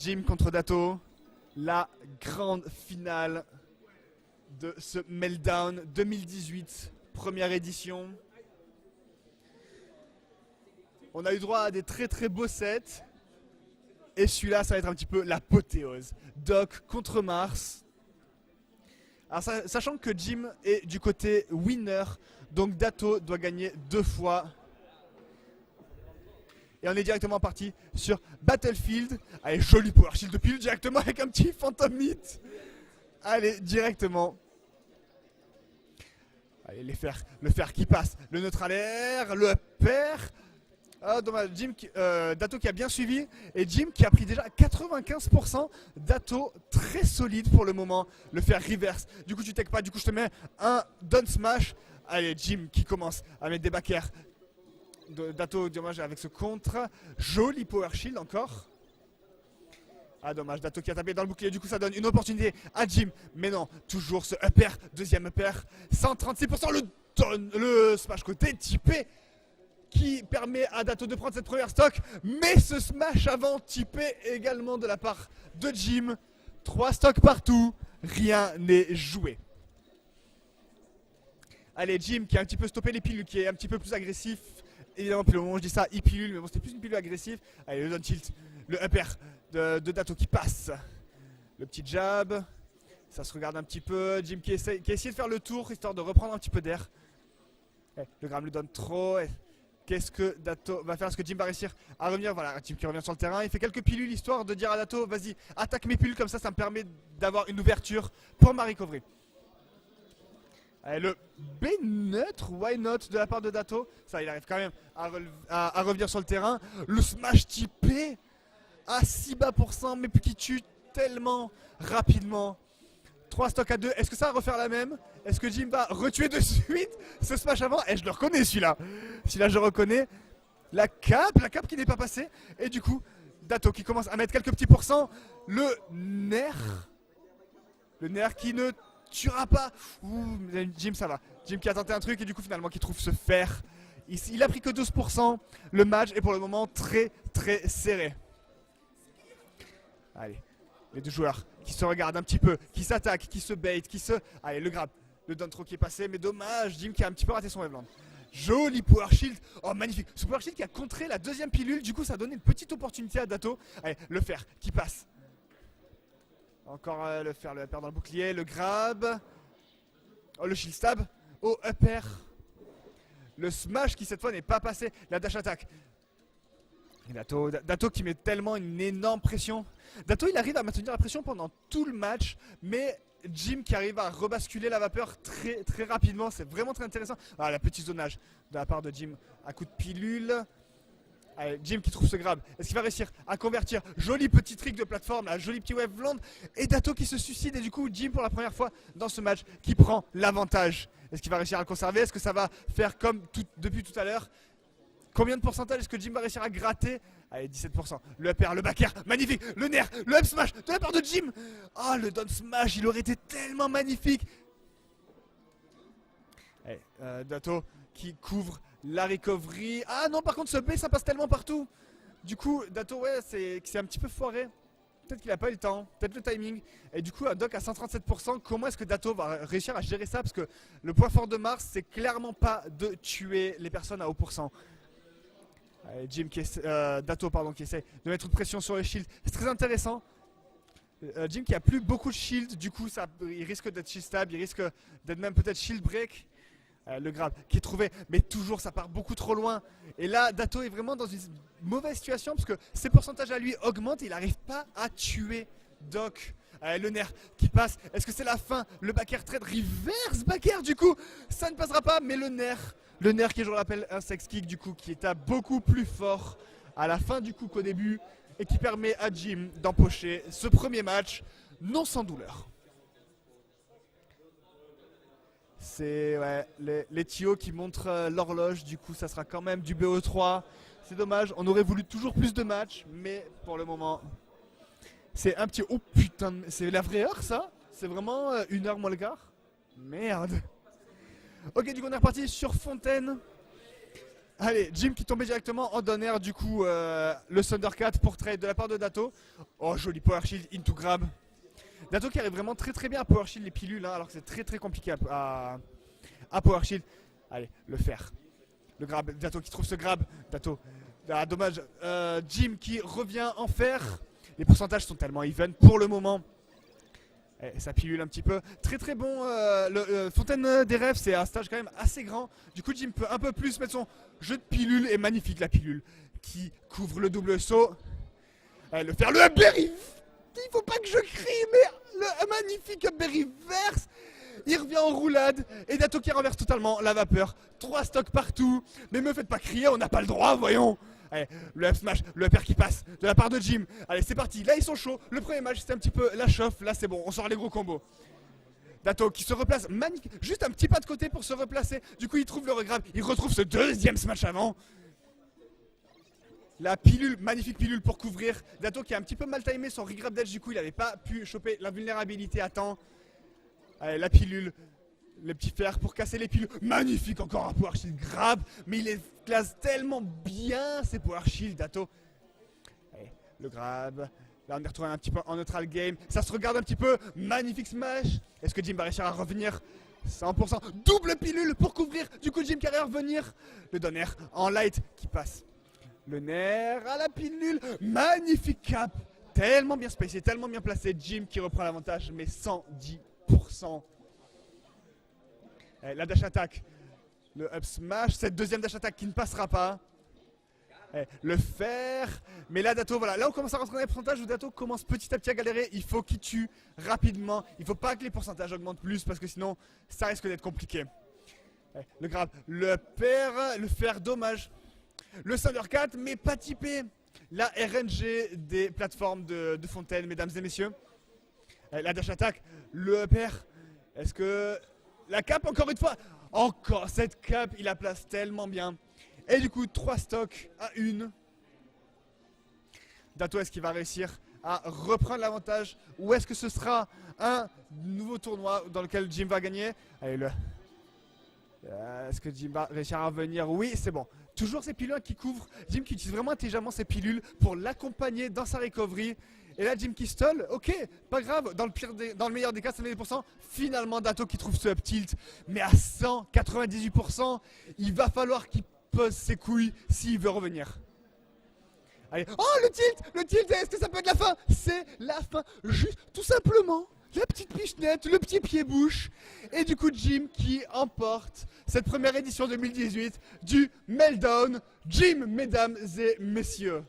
Jim contre Dato. La grande finale de ce Meltdown 2018, première édition. On a eu droit à des très très beaux sets. Et celui-là, ça va être un petit peu l'apothéose. Doc contre Mars. Alors, sachant que Jim est du côté winner, donc Dato doit gagner 2 fois. Et on est directement parti sur Battlefield. Allez, joli Power Shield de pile directement avec un petit Phantom Hit. Allez, directement. Allez, le fer qui passe, le neutral air, le upper. Ah, dommage, Dato qui a bien suivi. Et Jim qui a pris déjà 95%. Dato très solide pour le moment. Le fer reverse. Du coup, tu tech pas. Du coup, je te mets un down smash. Allez, Jim qui commence à mettre des back air. Dato, dommage, avec ce contre. Joli power shield encore. Ah, dommage, Dato qui a tapé dans le bouclier. Du coup, ça donne une opportunité à Jim. Mais non, toujours ce upper. Deuxième upper. 136%. Le smash côté typé, qui permet à Dato de prendre cette première stock. Mais ce smash avant typé également de la part de Jim. 3 stocks partout, rien n'est joué. Allez, Jim qui a un petit peu stoppé les pilules, qui est un petit peu plus agressif. Évidemment, puis le moment où je dis ça, il pilule, mais bon, c'était plus une pilule agressive. Allez, le down tilt, le upper de Dato qui passe. Le petit jab, ça se regarde un petit peu. Jim qui a essayé de faire le tour, histoire de reprendre un petit peu d'air. Le gramme lui donne trop. Qu'est-ce que Dato va faire? Est-ce que Jim va réussir à revenir? Voilà, Jim qui revient sur le terrain. Il fait quelques pilules histoire de dire à Dato, vas-y, attaque mes pilules, comme ça me permet d'avoir une ouverture pour ma recovery. Allez, le B-neutre, why not de la part de Dato. Ça, il arrive quand même à revenir sur le terrain. Le smash typé à 6 bas %, mais qui tue tellement rapidement. 3 stocks à 2, est-ce que ça va refaire la même? Est-ce que Jim va retuer de suite ce smash avant? Et je le reconnais celui-là. Celui-là je reconnais. La cape qui n'est pas passée. Et du coup, Dato qui commence à mettre quelques petits pourcents. Le nerf qui ne tuera pas. Ouh, Jim ça va. Jim qui a tenté un truc et du coup finalement qui trouve ce fer. Il a pris que 12%. Le match est pour le moment très très serré. Allez, les deux joueurs qui se regardent un petit peu, qui s'attaquent, qui se bait, Allez, le grab, le down throw qui est passé, mais dommage, Jim qui a un petit peu raté son waveland. Joli power shield, oh magnifique, ce power shield qui a contré la deuxième pilule, du coup ça a donné une petite opportunité à Dato. Allez, le fer qui passe. Encore le fer, le upper dans le bouclier, le grab. Oh, le shield stab, oh upper. Le smash qui cette fois n'est pas passé, la dash attack. Et Dato qui met tellement une énorme pression. Dato il arrive à maintenir la pression pendant tout le match, mais Jim qui arrive à rebasculer la vapeur très très rapidement, c'est vraiment très intéressant. Ah, la petite zonage de la part de Jim à coup de pilule. Allez, Jim qui trouve ce grab, est-ce qu'il va réussir à convertir? Joli petit trick de plateforme, là, joli petit waveland. Et Dato qui se suicide et du coup Jim pour la première fois dans ce match qui prend l'avantage. Est-ce qu'il va réussir à le conserver? Est-ce que ça va faire comme depuis tout à l'heure? Combien de pourcentage est-ce que Jim va réussir à gratter? Allez, 17%. Le upper, le back air, magnifique. Le nerf, le up smash de la part de Jim. Ah, le down smash, il aurait été tellement magnifique. Allez, Dato qui couvre la recovery. Ah non, par contre, ce B, ça passe tellement partout. Du coup, Dato, ouais, c'est un petit peu foiré. Peut-être qu'il n'a pas eu le temps, peut-être le timing. Et du coup, un doc à 137%, comment est-ce que Dato va réussir à gérer ça? Parce que le point fort de Mars, c'est clairement pas de tuer les personnes à haut pourcent. Jim Dato pardon, qui essaie de mettre une pression sur le shield, c'est très intéressant. Jim qui a plus beaucoup de shield, du coup il risque d'être shield stab, il risque d'être même peut-être shield break. Le grab qui est trouvé, mais toujours ça part beaucoup trop loin. Et là Dato est vraiment dans une mauvaise situation parce que ses pourcentages à lui augmentent et il n'arrive pas à tuer Doc. Le nerf qui passe, est-ce que c'est la fin? Le back air trade reverse back air, du coup ça ne passera pas, mais le nerf qui, je le rappelle, un sex kick du coup qui est à beaucoup plus fort à la fin du coup qu'au début et qui permet à Jim d'empocher ce premier match non sans douleur. C'est ouais, les TO qui montrent l'horloge, du coup ça sera quand même du BO3. C'est dommage, on aurait voulu toujours plus de matchs, mais pour le moment c'est un petit... Oh putain, c'est la vraie heure ça? C'est vraiment 1h moins le quart? Merde. Ok, du coup on est reparti sur Fontaine. Allez, Jim qui tombait directement en down air, du coup, le Thundercat pour trade de la part de Dato. Oh, joli power shield into grab. Dato qui arrive vraiment très bien à power shield les pilules, hein, alors que c'est très compliqué à power shield. Allez, le fer. Le grab, Dato qui trouve ce grab. Dato, ah, dommage. Jim qui revient en fer. Les pourcentages sont tellement even pour le moment. Et ça pilule un petit peu. Très bon. Fontaine des rêves, c'est un stage quand même assez grand. Du coup, Jim peut un peu plus mettre son jeu de pilule. Et magnifique la pilule qui couvre le double saut. Le faire, le berry. Il faut pas que je crie, mais le magnifique berry verse. Il revient en roulade. Et Dato qui renverse totalement la vapeur. 3 stocks partout. Mais me faites pas crier, on n'a pas le droit, voyons. Allez, le up smash, le upper qui passe de la part de Jim. Allez, c'est parti. Là, ils sont chauds. Le premier match, c'était un petit peu la chauffe. Là, c'est bon. On sort les gros combos. Dato qui se replace. Magnifique. Juste un petit pas de côté pour se replacer. Du coup, il trouve le regrab. Il retrouve ce deuxième smash avant. La pilule, magnifique pilule pour couvrir. Dato qui a un petit peu mal timé son regrab d'edge. Du coup, il n'avait pas pu choper la vulnérabilité à temps. Allez, la pilule. Le petit fer pour casser les pilules. Magnifique, encore un power shield grab. Mais il les classe tellement bien, ces power shield, Dato. Allez, le grab. Là, on est retrouvé un petit peu en neutral game. Ça se regarde un petit peu. Magnifique smash. Est-ce que Jim va réussir à revenir 100%. Double pilule pour couvrir. Du coup, Jim qui arrive à revenir. Le donner en light qui passe. Le nerf à la pilule. Magnifique cap. Tellement bien spacé, tellement bien placé. Jim qui reprend l'avantage, mais 110%. La dash attack, le up smash, cette deuxième dash attack qui ne passera pas. Le fer, mais là Dato, voilà, là on commence à rentrer dans les pourcentages où Dato commence petit à petit à galérer. Il faut qu'il tue rapidement, il ne faut pas que les pourcentages augmentent plus parce que sinon ça risque d'être compliqué. Le grab, le fer, dommage. Le Thundercat, mais pas typé. La RNG des plateformes de Fontaine, mesdames et messieurs. La dash attack, le upper, est-ce que... La cape, encore une fois. Encore cette cape, il la place tellement bien. Et du coup, 3 stocks à 1. Dato, est-ce qu'il va réussir à reprendre l'avantage? Ou est-ce que ce sera un nouveau tournoi dans lequel Jim va gagner? Allez, est-ce que Jim va réussir à revenir? Oui, c'est bon. Toujours ces pilules qui couvrent. Jim qui utilise vraiment intelligemment ces pilules pour l'accompagner dans sa recovery. Et là, Jim qui stall, ok, pas grave, dans le meilleur des cas, 70%. Finalement, Dato qui trouve ce up tilt, mais à 198%, il va falloir qu'il pose ses couilles s'il veut revenir. Allez, oh le tilt, est-ce que ça peut être la fin? C'est la fin, juste, tout simplement. La petite pichenette, le petit pied-bouche. Et du coup, Jim qui emporte cette première édition 2018 du Meltdown. Jim, mesdames et messieurs.